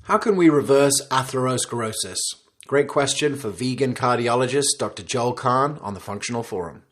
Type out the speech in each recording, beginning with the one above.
How can we reverse atherosclerosis? Great question for vegan cardiologist Dr. Joel Kahn on the Functional Forum.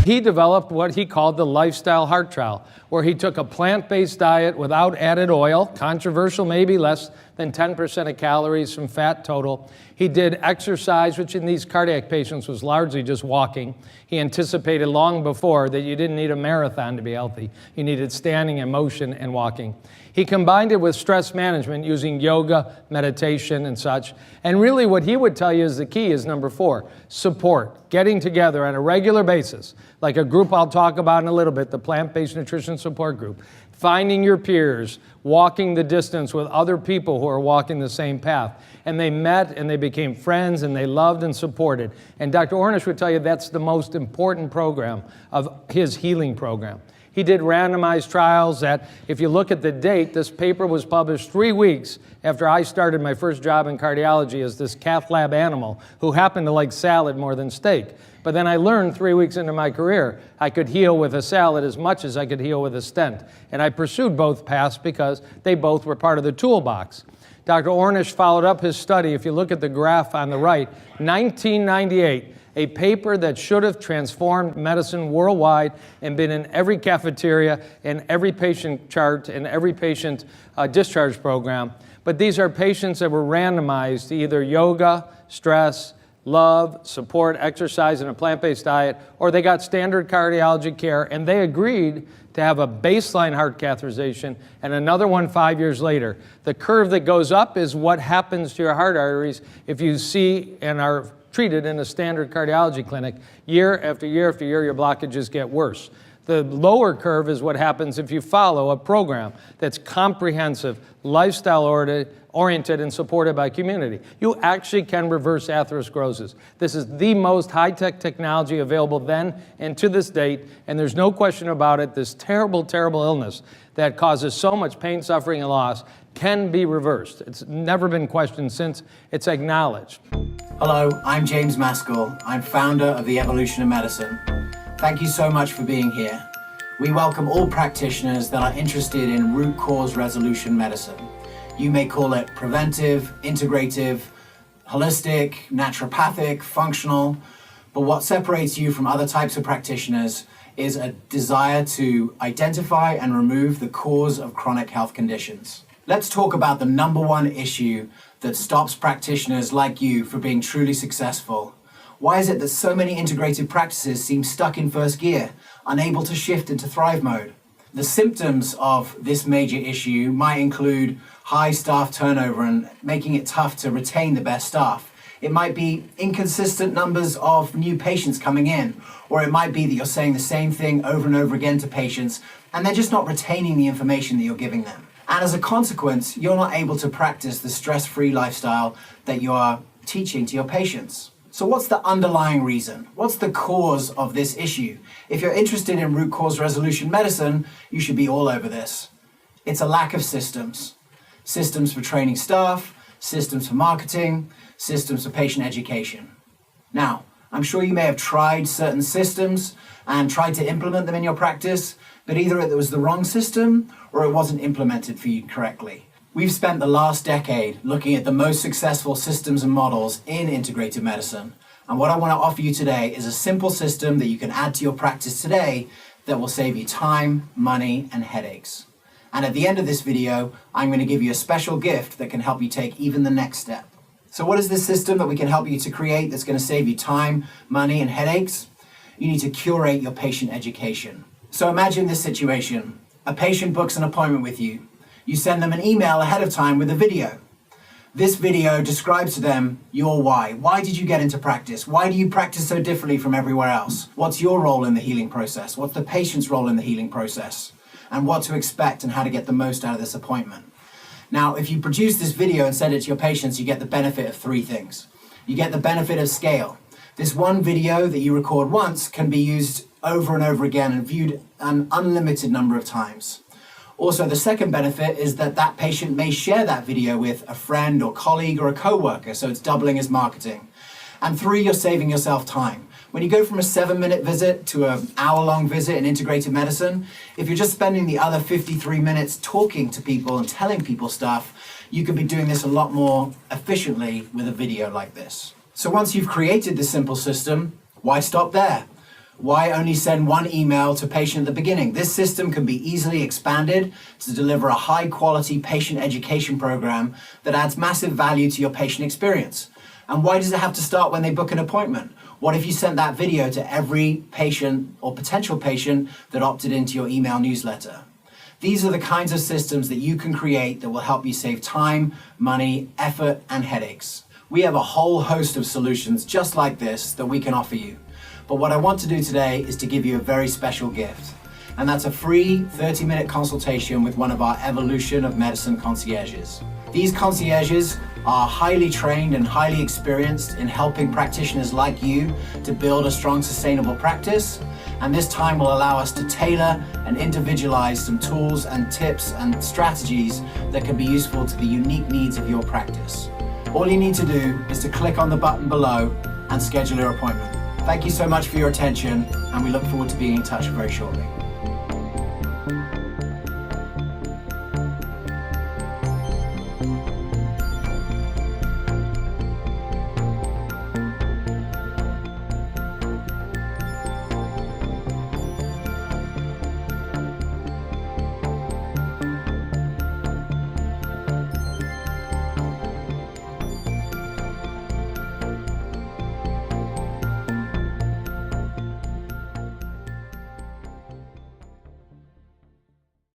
He developed what he called the lifestyle heart trial, where he took a plant-based diet without added oil, controversial maybe, less than 10% of calories from fat total. He did exercise, which in these cardiac patients was largely just walking. He anticipated long before that you didn't need a marathon to be healthy. You needed standing and motion and walking. He combined it with stress management using yoga, meditation, and such. And really what he would tell you is the key is number 4, support, getting together on a regular basis, like a group I'll talk about in a little bit, the Plant-Based Nutrition Support Group, finding your peers, walking the distance with other people who are walking the same path. And they met and they became friends and they loved and supported. And Dr. Ornish would tell you that's the most important program of his healing program. He did randomized trials that, if you look at the date, this paper was published 3 weeks after I started my first job in cardiology as this cath lab animal who happened to like salad more than steak. But then I learned 3 weeks into my career I could heal with a salad as much as I could heal with a stent. And I pursued both paths because they both were part of the toolbox. Dr. Ornish followed up his study. If you look at the graph on the right, 1998, a paper that should have transformed medicine worldwide and been in every cafeteria, in every patient chart, in every patient discharge program. But these are patients that were randomized to either yoga, stress, love, support, exercise, and a plant-based diet, or they got standard cardiology care, and they agreed to have a baseline heart catheterization and another one 5 years later. The curve that goes up is what happens to your heart arteries if you see and are treated in a standard cardiology clinic. Year after year after year, your blockages get worse. The lower curve is what happens if you follow a program that's comprehensive, lifestyle-oriented, and supported by community. You actually can reverse atherosclerosis. This is the most high-tech technology available then and to this date, and there's no question about it. This terrible, terrible illness that causes so much pain, suffering, and loss can be reversed. It's never been questioned since. It's acknowledged. Hello, I'm James Maskell. I'm founder of the Evolution of Medicine. Thank you so much for being here. We welcome all practitioners that are interested in root cause resolution medicine. You may call it preventive, integrative, holistic, naturopathic, functional, but what separates you from other types of practitioners is a desire to identify and remove the cause of chronic health conditions. Let's talk about the #1 issue that stops practitioners like you from being truly successful. Why is it that so many integrative practices seem stuck in first gear, unable to shift into thrive mode? The symptoms of this major issue might include high staff turnover and making it tough to retain the best staff. It might be inconsistent numbers of new patients coming in, or it might be that you're saying the same thing over and over again to patients and they're just not retaining the information that you're giving them. And as a consequence, you're not able to practice the stress-free lifestyle that you are teaching to your patients. So what's the underlying reason? What's the cause of this issue? If you're interested in root cause resolution medicine, you should be all over this. It's a lack of systems. Systems for training staff, systems for marketing, systems for patient education. Now, I'm sure you may have tried certain systems and tried to implement them in your practice, but either it was the wrong system or it wasn't implemented for you correctly. We've spent the last decade looking at the most successful systems and models in integrative medicine. And what I want to offer you today is a simple system that you can add to your practice today that will save you time, money, and headaches. And at the end of this video, I'm going to give you a special gift that can help you take even the next step. So what is this system that we can help you to create that's going to save you time, money, and headaches? You need to curate your patient education. So imagine this situation. A patient books an appointment with you. You send them an email ahead of time with a video. This video describes to them your why. Why did you get into practice? Why do you practice so differently from everywhere else? What's your role in the healing process? What's the patient's role in the healing process? And what to expect and how to get the most out of this appointment. Now, if you produce this video and send it to your patients, you get the benefit of 3 things. You get the benefit of scale. This one video that you record once can be used over and over again and viewed an unlimited number of times. Also, the second benefit is that that patient may share that video with a friend or colleague or a coworker, so it's doubling as marketing. And 3, you're saving yourself time. When you go from a 7-minute visit to an hour-long visit in integrated medicine, if you're just spending the other 53 minutes talking to people and telling people stuff, you could be doing this a lot more efficiently with a video like this. So once you've created this simple system, why stop there? Why only send one email to patient at the beginning? This system can be easily expanded to deliver a high-quality patient education program that adds massive value to your patient experience. And why does it have to start when they book an appointment? What if you sent that video to every patient or potential patient that opted into your email newsletter? These are the kinds of systems that you can create that will help you save time, money, effort, and headaches. We have a whole host of solutions just like this that we can offer you. But what I want to do today is to give you a very special gift. And that's a free 30-minute consultation with one of our Evolution of Medicine concierges. These concierges are highly trained and highly experienced in helping practitioners like you to build a strong, sustainable practice. And this time will allow us to tailor and individualize some tools and tips and strategies that can be useful to the unique needs of your practice. All you need to do is to click on the button below and schedule your appointment. Thank you so much for your attention, and we look forward to being in touch very shortly.